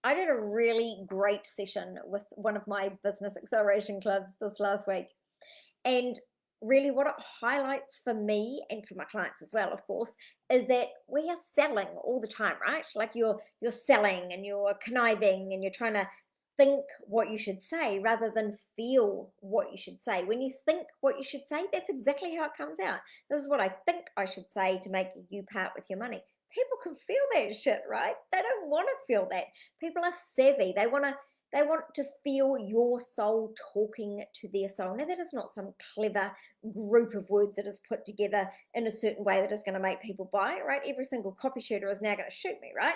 I did a really great session with one of my business acceleration clubs this last week. And really, what it highlights for me and for my clients as well, of course, is that we are selling all the time, right? Like you're selling and you're conniving and you're trying to think what you should say rather than feel what you should say. When you think what you should say, that's exactly how it comes out. This is what I think I should say to make you part with your money. People can feel that shit, right? They don't want to feel that. People are savvy. They want to feel your soul talking to their soul. Now, that is not some clever group of words that is put together in a certain way that is going to make people buy, right? Every single copy shooter is now going to shoot me, right?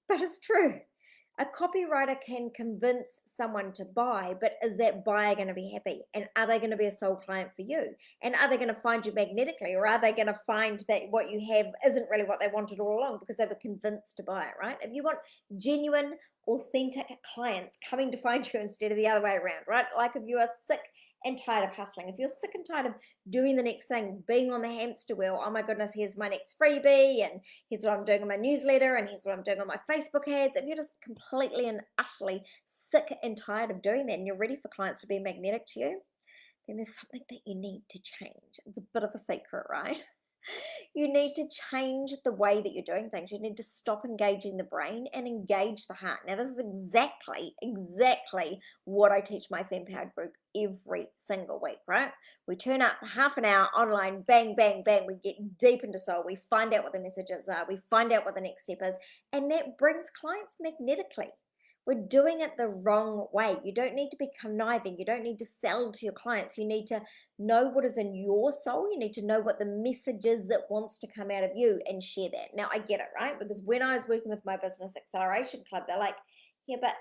But it's true. A copywriter can convince someone to buy, but is that buyer going to be happy? And are they going to be a soul client for you? And are they going to find you magnetically? Or are they going to find that what you have isn't really what they wanted all along because they were convinced to buy it, right? If you want genuine, authentic clients coming to find you instead of the other way around, right? Like if you are sick and tired of hustling, if you're sick and tired of doing the next thing, being on the hamster wheel, oh my goodness, here's my next freebie, and here's what I'm doing on my newsletter, and here's what I'm doing on my Facebook ads. If you're just completely and utterly sick and tired of doing that and you're ready for clients to be magnetic to you, then there's something that you need to change. It's a bit of a secret, right? You need to change the way that you're doing things. You need to stop engaging the brain and engage the heart. Now, this is exactly what I teach my Fempowered group every single week, right? We turn up for half an hour online, bang, bang, bang. We get deep into soul. We find out what the messages are. We find out what the next step is. And that brings clients magnetically. We're doing it the wrong way. You don't need to be conniving. You don't need to sell to your clients. You need to know what is in your soul. You need to know what the message is that wants to come out of you and share that. Now, I get it, right? Because when I was working with my business acceleration club, they're like, yeah, but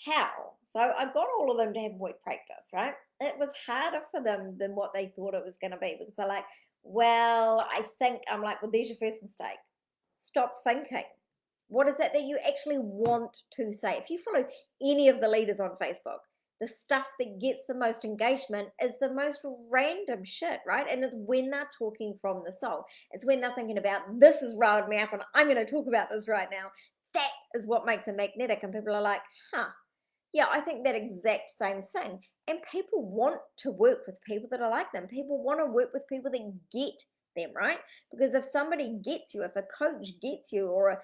how? So I got all of them to have week practice, right? It was harder for them than what they thought it was going to be because they're like, well, I think, I'm like, well, there's your first mistake. Stop thinking. What is it that you actually want to say? If you follow any of the leaders on Facebook, the stuff that gets the most engagement is the most random shit, right? And it's when they're talking from the soul. It's when they're thinking about, this has riled me up and I'm going to talk about this right now. That is what makes it magnetic. And people are like, huh, yeah, I think that exact same thing. And people want to work with people that are like them. People want to work with people that get them, right? Because if somebody gets you, if a coach gets you, or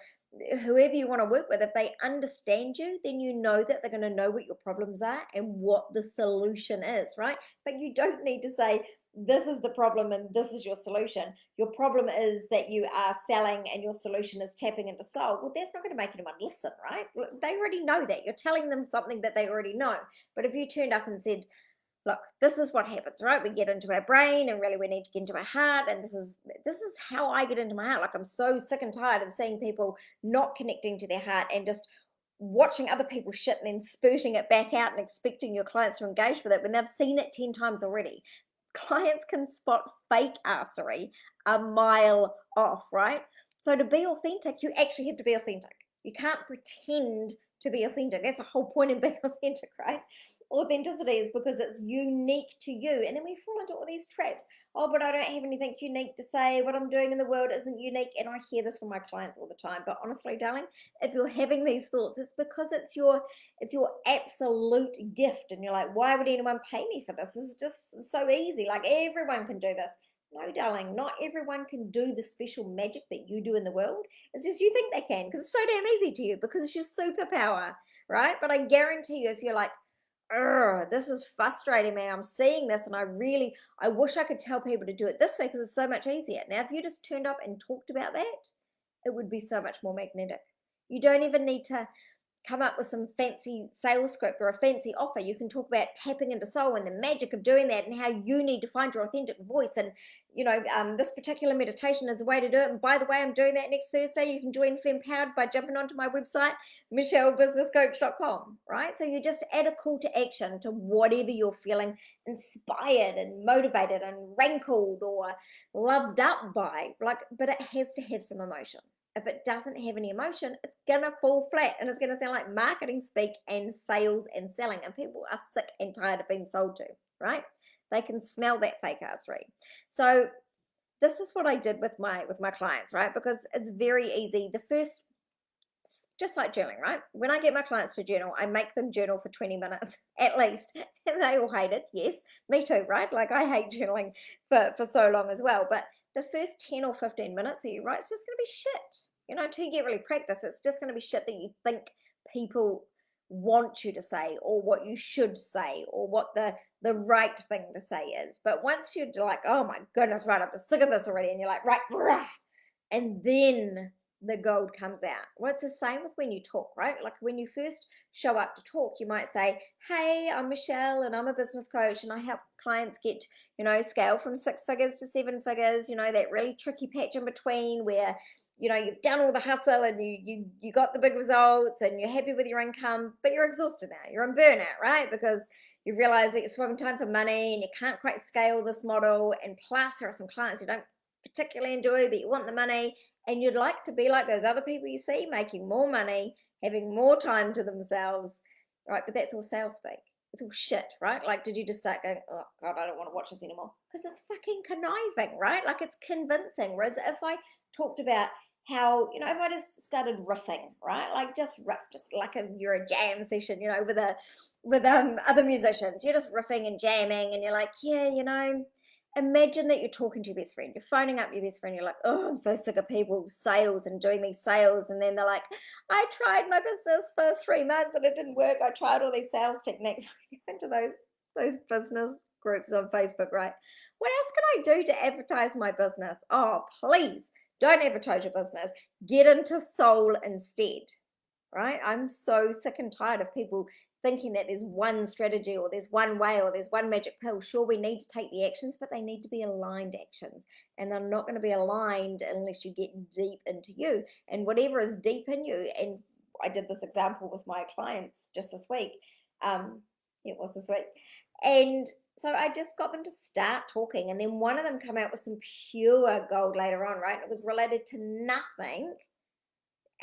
whoever you want to work with, if they understand you, then you know that they're going to know what your problems are and what the solution is, right? But you don't need to say, this is the problem and this is your solution. Your problem is that you are selling and your solution is tapping into soul. Well, that's not going to make anyone listen, right? They already know that. You're telling them something that they already know. But if you turned up and said, look, this is what happens, right? We get into our brain and really we need to get into our heart, and this is how I get into my heart. Like, I'm so sick and tired of seeing people not connecting to their heart and just watching other people shit and then spurting it back out and expecting your clients to engage with it when they've seen it 10 times already. Clients can spot fake-assery a mile off, right? So to be authentic, you actually have to be authentic. You can't pretend to be authentic. That's the whole point in being authentic, right? Authenticity is because it's unique to you. And then we fall into all these traps. Oh, but I don't have anything unique to say. What I'm doing in the world isn't unique. And I hear this from my clients all the time. But honestly, darling, if you're having these thoughts, it's because it's your absolute gift. And you're like, why would anyone pay me for this? This is just so easy. Like, everyone can do this. No, darling, not everyone can do the special magic that you do in the world. It's just you think they can because it's so damn easy to you because it's your superpower, right? But I guarantee you, if you're like, this is frustrating me, I'm seeing this and I wish I could tell people to do it this way because it's so much easier. Now, if you just turned up and talked about that, it would be so much more magnetic. You don't even need to come up with some fancy sales script or a fancy offer. You can talk about tapping into soul and the magic of doing that and how you need to find your authentic voice. And, this particular meditation is a way to do it. And by the way, I'm doing that next Thursday. You can join Fempowered by jumping onto my website, michellebusinesscoach.com, right? So you just add a call to action to whatever you're feeling inspired and motivated and rankled or loved up by, but it has to have some emotion. If it doesn't have any emotion, it's going to fall flat and it's going to sound like marketing speak and sales and selling. And people are sick and tired of being sold to, right? They can smell that fake-assery. So this is what I did with my clients, right? Because it's very easy. The first minutes, just like journaling, right? When I get my clients to journal, I make them journal for 20 minutes at least, and they all hate it. Yes, me too, right? Like I hate journaling for so long as well, but the first 10 or 15 minutes that you write, it's just going to be shit. Until you get really practice, it's just going to be shit that you think people want you to say, or what you should say, or what the right thing to say is. But once you're like, oh my goodness, right, I'm sick of this already, and you're like, right, rah, and then the gold comes out. Well, it's the same with when you talk, right? Like when you first show up to talk, you might say, hey, I'm Michelle and I'm a business coach and I help clients get, scale from 6 figures to 7 figures, that really tricky patch in between where, you've done all the hustle and you got the big results and you're happy with your income, but you're exhausted now. You're in burnout, right? Because you realize that you're swapping time for money and you can't quite scale this model. And plus there are some clients you don't particularly enjoy, but you want the money, and you'd like to be like those other people you see, making more money, having more time to themselves, right? But that's all sales speak. It's all shit, right? Like, did you just start going, oh God, I don't want to watch this anymore? Because it's fucking conniving, right? Like, it's convincing. Whereas if I talked about how, if I just started riffing, right? Like just riff, just like you're a jam session, with other musicians. You're just riffing and jamming and you're like, yeah, imagine that you're talking to your best friend. You're phoning up your best friend. You're like, oh, I'm so sick of people sales and doing these sales. And then they're like, I tried my business for 3 months and it didn't work. I tried all these sales techniques. Into those business groups on Facebook, right? What else can I do to advertise my business? Oh, please don't advertise your business. Get into soul instead, right? I'm so sick and tired of people thinking that there's one strategy or there's one way or there's one magic pill. Sure, we need to take the actions, but they need to be aligned actions. And they're not going to be aligned unless you get deep into you. And whatever is deep in you, and I did this example with my clients just this week. It was this week. And so I just got them to start talking. And then one of them came out with some pure gold later on, right? It was related to nothing,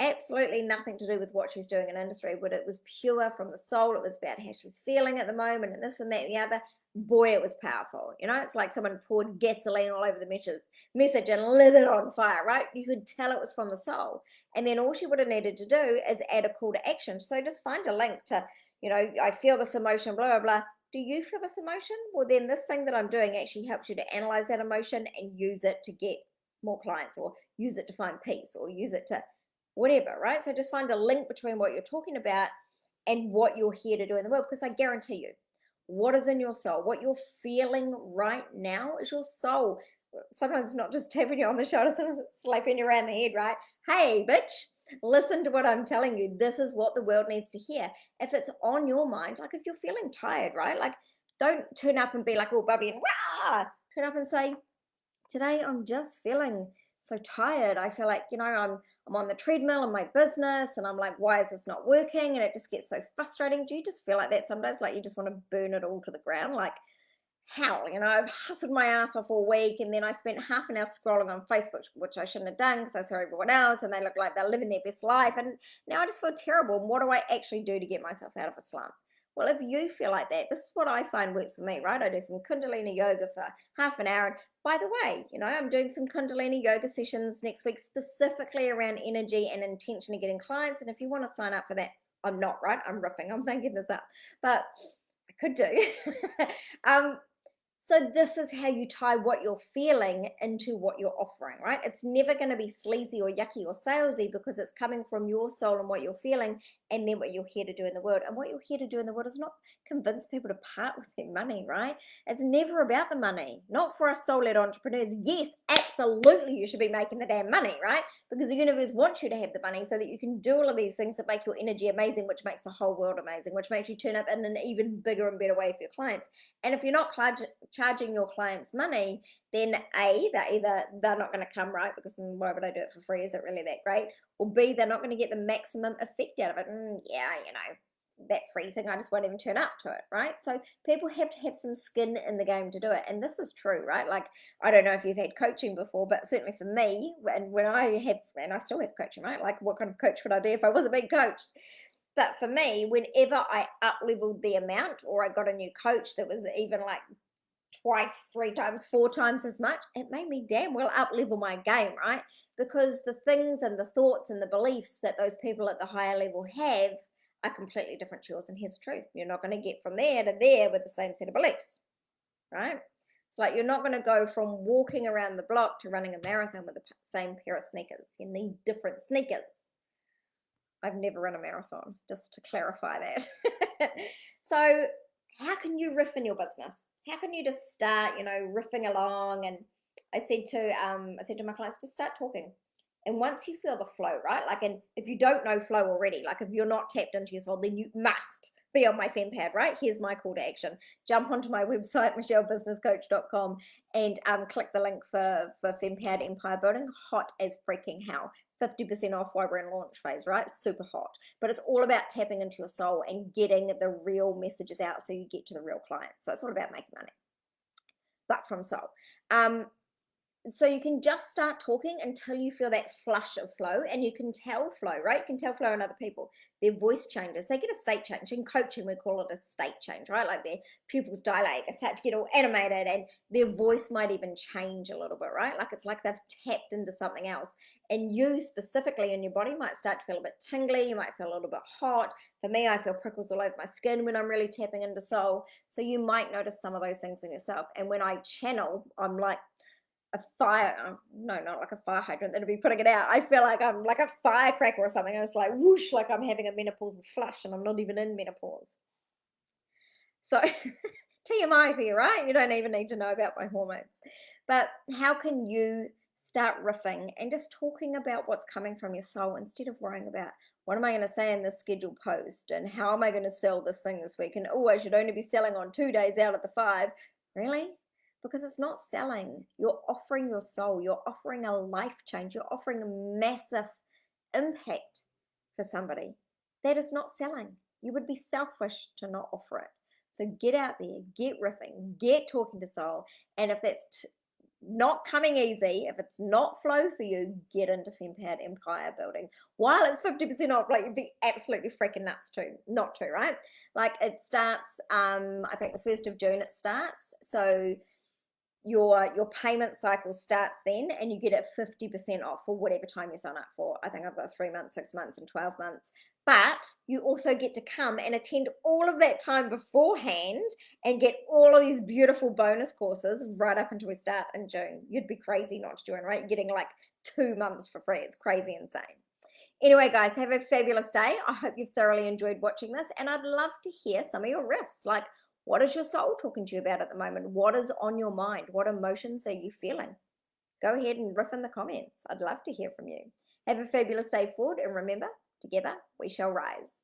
absolutely nothing to do with what she's doing in industry, but it was pure from the soul. It was about how she's feeling at the moment and this and that and the other. Boy, it was powerful. It's like someone poured gasoline all over the message and lit it on fire, right? You could tell it was from the soul. And then all she would have needed to do is add a call to action. So just find a link to, I feel this emotion, blah, blah, blah. Do you feel this emotion? Well, then this thing that I'm doing actually helps you to analyze that emotion and use it to get more clients, or use it to find peace, or use it to whatever, right? So just find a link between what you're talking about and what you're here to do in the world, because I guarantee you, what is in your soul, what you're feeling right now is your soul. Sometimes not just tapping you on the shoulder, sometimes slapping you around the head, right? Hey, bitch, listen to what I'm telling you. This is what the world needs to hear. If it's on your mind, like if you're feeling tired, right? Like don't turn up and be like all bubbly and rah. Turn up and say, today I'm just feeling so tired. I feel like, I'm on the treadmill in my business and I'm like, why is this not working? And it just gets so frustrating. Do you just feel like that sometimes? Like you just want to burn it all to the ground? Like, hell, I've hustled my ass off all week and then I spent half an hour scrolling on Facebook, which I shouldn't have done because I saw everyone else and they look like they're living their best life. And now I just feel terrible. And what do I actually do to get myself out of a slump? Well, if you feel like that, this is what I find works for me, right? I do some Kundalini yoga for half an hour. And by the way, I'm doing some Kundalini yoga sessions next week specifically around energy and intentionally getting clients. And if you want to sign up for that, I'm not, right? I'm ripping. I'm thinking this up. But I could do. So this is how you tie what you're feeling into what you're offering, right? It's never going to be sleazy or yucky or salesy because it's coming from your soul and what you're feeling and then what you're here to do in the world. And what you're here to do in the world is not convince people to part with their money, right? It's never about the money. Not for us soul-led entrepreneurs. Yes, absolutely you should be making the damn money, right? Because the universe wants you to have the money so that you can do all of these things that make your energy amazing, which makes the whole world amazing, which makes you turn up in an even bigger and better way for your clients. And if you're not charging your clients money, then A, they're not going to come, right? Because why would I do it for free? Is it really that great? Or B, they're not going to get the maximum effect out of it. Yeah, that free thing, I just won't even turn up to it, right? So people have to have some skin in the game to do it. And this is true, right? Like, I don't know if you've had coaching before, but certainly for me, and when I have, and I still have coaching, right? Like what kind of coach would I be if I wasn't being coached? But for me, whenever I up-leveled the amount or I got a new coach that was even like twice, 3 times, 4 times as much, it made me damn well up level my game, right? Because the things and the thoughts and the beliefs that those people at the higher level have are completely different to yours. And here's the truth: you're not going to get from there to there with the same set of beliefs, right? It's like you're not going to go from walking around the block to running a marathon with the same pair of sneakers. You need different sneakers. I've never run a marathon, just to clarify that. So how can you riff in your business? How can you just start, riffing along? And I said to my clients, just start talking. And once you feel the flow, right? Like, and if you don't know flow already, like if you're not tapped into your soul, then you must be on my FemPad, right? Here's my call to action. Jump onto my website, michellebusinesscoach.com, and click the link for FemPad Empire Building. Hot as freaking hell. 50% off while we're in launch phase, right? Super hot. But it's all about tapping into your soul and getting the real messages out so you get to the real clients. So it's all about making money, but from soul. So you can just start talking until you feel that flush of flow, and you can tell flow, right? You can tell flow in other people. Their voice changes. They get a state change. In coaching, we call it a state change, right? Like their pupils dilate. They start to get all animated, and their voice might even change a little bit, right? Like it's like they've tapped into something else. And you specifically in your body might start to feel a bit tingly. You might feel a little bit hot. For me, I feel prickles all over my skin when I'm really tapping into soul. So you might notice some of those things in yourself. And when I channel, I'm like a fire, no, not like a fire hydrant that'll be putting it out. I feel like I'm like a firecracker or something. I was like whoosh, like I'm having a menopausal flush, and I'm not even in menopause. So TMI for you, right? You don't even need to know about my hormones. But how can you start riffing and just talking about what's coming from your soul instead of worrying about what am I going to say in this scheduled post, and how am I going to sell this thing this week, and oh, I should only be selling on 2 days out of the 5. Really? Because it's not selling. You're offering your soul. You're offering a life change. You're offering a massive impact for somebody. That is not selling. You would be selfish to not offer it. So get out there, get riffing, get talking to soul. And if that's not coming easy, if it's not flow for you, get into FemPad Empire Building. While it's 50% off, like you'd be absolutely freaking nuts not to, right? Like it starts, I think the 1st of June it starts. So your payment cycle starts then, and you get it 50% off for whatever time you sign up for. I think I've got 3 months, 6 months, and 12 months. But you also get to come and attend all of that time beforehand and get all of these beautiful bonus courses right up until we start in June. You'd be crazy not to join, right? You're getting like 2 months for free. It's crazy insane. Anyway, guys, have a fabulous day. I hope you've thoroughly enjoyed watching this, and I'd love to hear some of your riffs. Like, what is your soul talking to you about at the moment? What is on your mind? What emotions are you feeling? Go ahead and riff in the comments. I'd love to hear from you. Have a fabulous day forward, and remember, together we shall rise.